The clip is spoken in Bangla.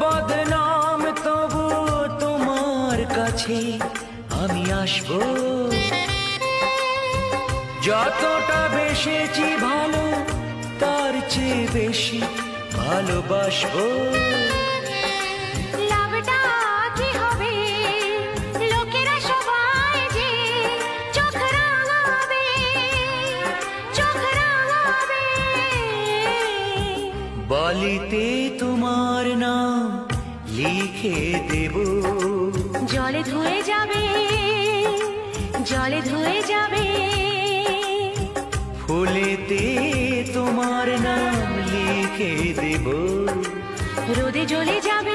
বদনাম তবু তোমার কাছে আমি আসবো। যতটা বেসেছি ভালো তার চেয়ে বেশি ভালোবাসবো। লাভটা কি হবে লোকেরা সবাই যে চোখ রাঙাবে, চোখ রাঙাবে। বালিতে তোমার নাম লিখে দেব, জলে ধুয়ে যাবে, জলে ধুয়ে যাবে। ফুলেতে তোমার নাম লিখে দেব, রোদে জ্বলে যাবে,